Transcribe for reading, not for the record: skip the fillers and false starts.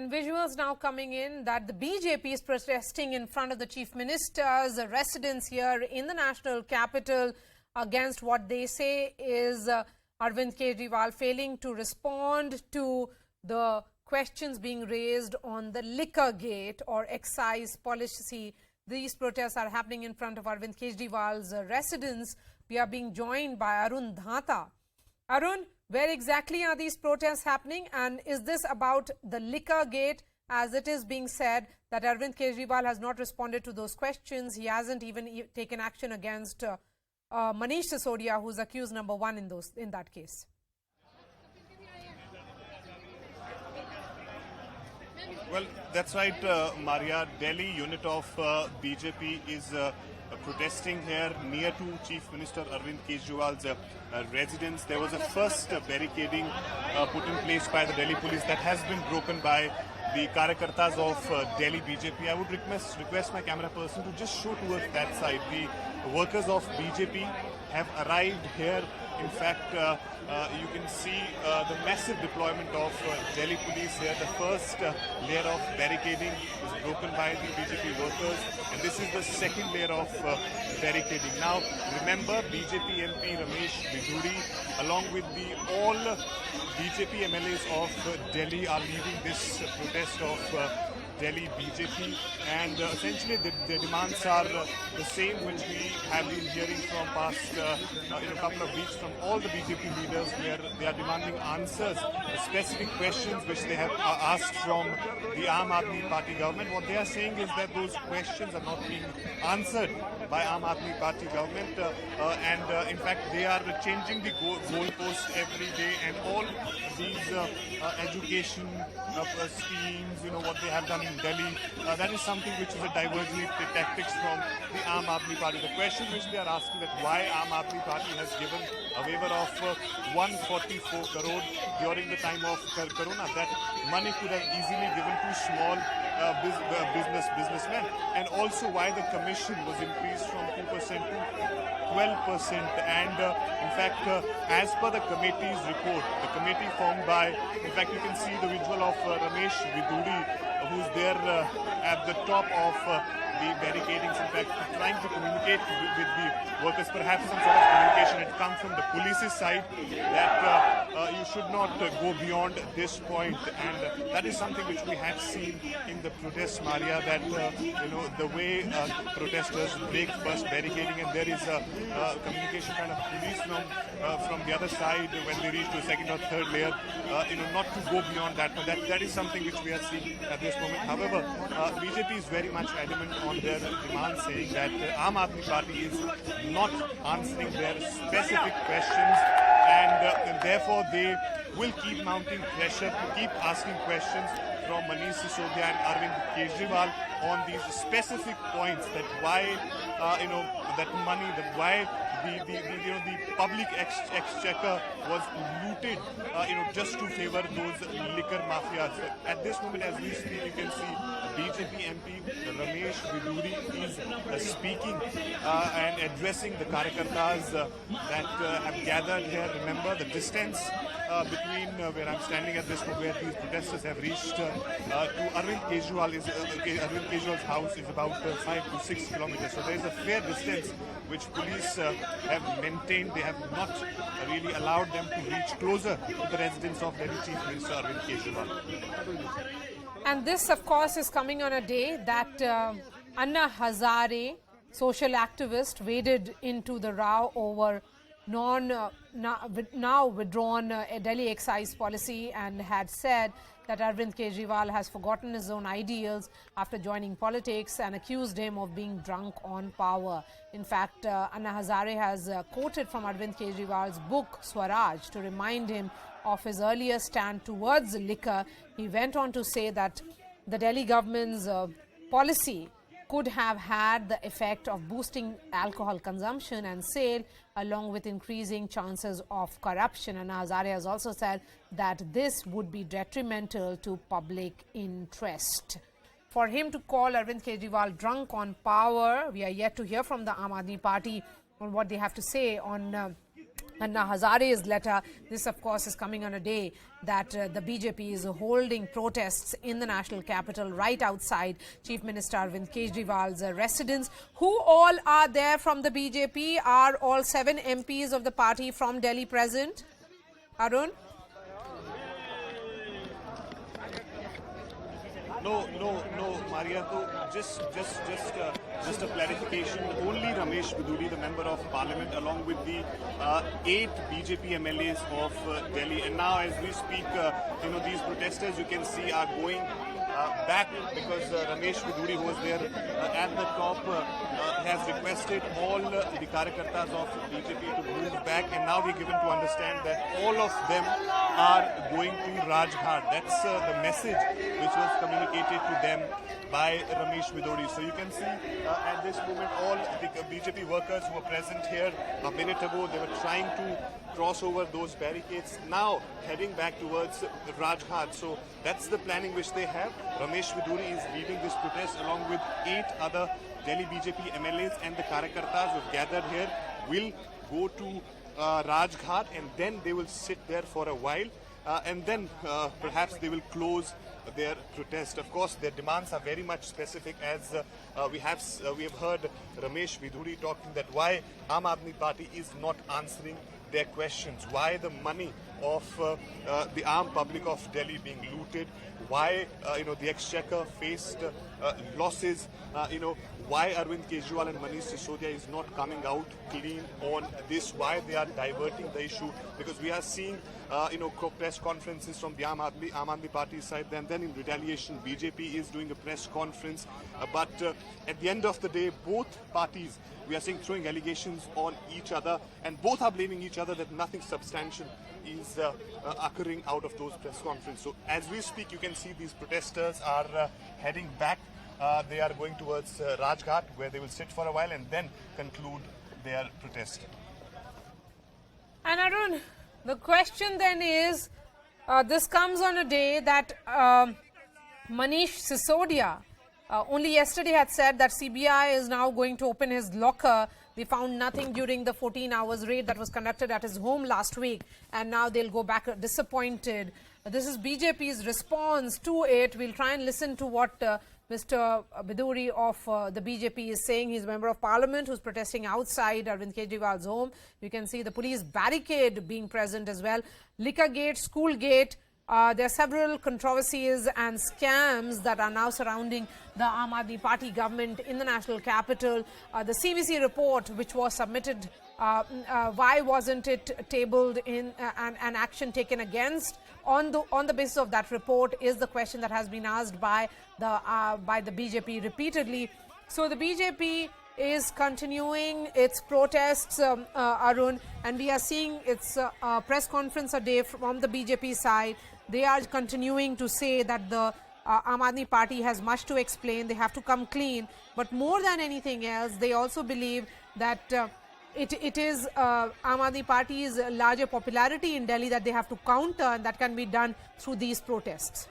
And visuals now coming in that the BJP is protesting in front of the Chief Minister's residence here in the national capital against what they say is Arvind Kejriwal failing to respond to the questions being raised on the liquor gate or excise policy. These protests are happening in front of Arvind Kejriwal's residence. We are being joined by Arun Dhata. Arun, where exactly are these protests happening, and is this about the liquor gate, as it is being said that Arvind Kejriwal has not responded to those questions? He hasn't even taken action against Manish Sisodia, who's accused number one in that case. Well, that's right, Maria. Delhi unit of BJP is protesting here near to Chief Minister Arvind Kejriwal's residence. There was a first barricading put in place by the Delhi police that has been broken by the Karyakartas of Delhi BJP. I would request my camera person to just show towards that side. The workers of BJP have arrived here. In fact, you can see the massive deployment of Delhi police here. The first layer of barricading is broken by the BJP workers, and this is the second layer of barricading. Now, remember, BJP MP Ramesh Viduri, along with all BJP MLAs of Delhi, are leading this protest of Delhi BJP, and essentially the demands are the same which we have been hearing from past in a couple of weeks from all the BJP leaders, where they are demanding answers to specific questions which they have asked from the Aam Aadmi Party government. What they are saying is that those questions are not being answered by Aam Aadmi Party government, and in fact they are changing the goalposts every day, and all these education schemes, what they have done in Delhi, that is something which is a diversionary tactics from the Aam Aadmi Party. The question which they are asking that why Aam Aadmi Party has given a waiver of 144 crore during the time of Corona. That money could have easily given to small businessmen, and also why the commission was increased from 2% to 12%. And in fact, as per the committee's report, the committee formed by, in fact, you can see the visual of Ramesh Viduri, who's there at the top of the barricadings, in fact, trying to communicate with the workers. Perhaps some sort of communication had come from the police's side that you should not go beyond this point, and that is something which we had seen in the protests, Maria, that the way protesters break first barricading, and there is a communication kind of police from the other side when they reach to a second or third layer, not to go beyond that. But that is something which we are seeing at this moment. However, BJP is very much adamant on their demand, saying that Aam Aadmi Party is not answering their specific questions, and therefore they will keep mounting pressure to keep asking questions from Manish Sisodia and Arvind Kejriwal on these specific points, that why that money, that why the public exchequer was looted, just to favor those liquor mafias. At this moment, as we speak, you can see BJP MP Ramesh Viduri is speaking and addressing the Karyakartas that have gathered here. Remember, the distance between where I'm standing at this moment, where these protesters have reached to Arvind Kejriwal's house, is about 5 to 6 kilometers. So there is a fair distance which police have maintained. They have not really allowed them to reach closer to the residence of Delhi Chief Minister Arvind Kejriwal. And this, of course, is coming on a day that Anna Hazare, social activist, waded into the row over now withdrawn Delhi excise policy, and had said that Arvind Kejriwal has forgotten his own ideals after joining politics, and accused him of being drunk on power. In fact, Anna Hazare has quoted from Arvind Kejriwal's book Swaraj to remind him of his earlier stand towards liquor. He went on to say that the Delhi government's policy could have had the effect of boosting alcohol consumption and sale, along with increasing chances of corruption. And Hazare has also said that this would be detrimental to public interest. For him to call Arvind Kejriwal drunk on power, we are yet to hear from the Aam Aadmi Party on what they have to say on Anna Hazare's letter. This, of course, is coming on a day that the BJP is holding protests in the national capital right outside Chief Minister Arvind Kejriwal's residence. Who all are there from the BJP? Are all 7 MPs of the party from Delhi present? Arun? No, Maria. So just a clarification. Only Ramesh Viduri, the member of parliament, along with the 8 BJP MLAs of Delhi. And now, as we speak, these protesters, you can see, are going back because Ramesh Viduri, who was there at the top, has requested all the Karyakartas of BJP to move back, and now we're given to understand that all of them are going to Rajghat. That's the message which was communicated to them by Ramesh Viduri. So you can see at this moment all the BJP workers who were present here a minute ago, they were trying to cross over those barricades, now heading back towards Rajghat. So that's the planning which they have. Ramesh Viduri is leading this protest along with 8 other Delhi BJP MLAs, and the Karyakartas who have gathered here will go to Rajghat, and then they will sit there for a while, and then perhaps they will close their protest. Of course, their demands are very much specific, as we have heard Ramesh Viduri talking that why Aam Aadmi Party is not answering their questions, why the money of the armed public of Delhi being looted, why the exchequer faced losses, why Arvind Kejriwal and Manish Sisodia is not coming out clean on this, why they are diverting the issue, because we are seeing press conferences from the Aam Aadmi Party side, and then in retaliation BJP is doing a press conference, but at the end of the day both parties, we are seeing, throwing allegations on each other, and both are blaming each other that nothing substantial is occurring out of those press conferences. So as we speak, you can see these protesters are heading back. They are going towards Rajghat, where they will sit for a while and then conclude their protest. And Arun, the question then is, this comes on a day that Manish Sisodia only yesterday had said that CBI is now going to open his locker. They found nothing during the 14 hours raid that was conducted at his home last week, and now they'll go back disappointed. This is BJP's response to it. We'll try and listen to what Mr. Viduri of the BJP is saying. He's a member of parliament who's protesting outside Arvind Kejriwal's home. You can see the police barricade being present as well. Liquor gate, school gate. There are several controversies and scams that are now surrounding the Aam Aadmi Party government in the national capital. The CVC report, which was submitted, why wasn't it tabled in and action taken against on the basis of that report, is the question that has been asked by the BJP repeatedly. So the BJP is continuing its protests, Arun, and we are seeing its press conference a day from the BJP side. They are continuing to say that the Aam Aadmi Party has much to explain. They have to come clean. But more than anything else, they also believe that it is Aam Aadmi Party's larger popularity in Delhi that they have to counter, and that can be done through these protests.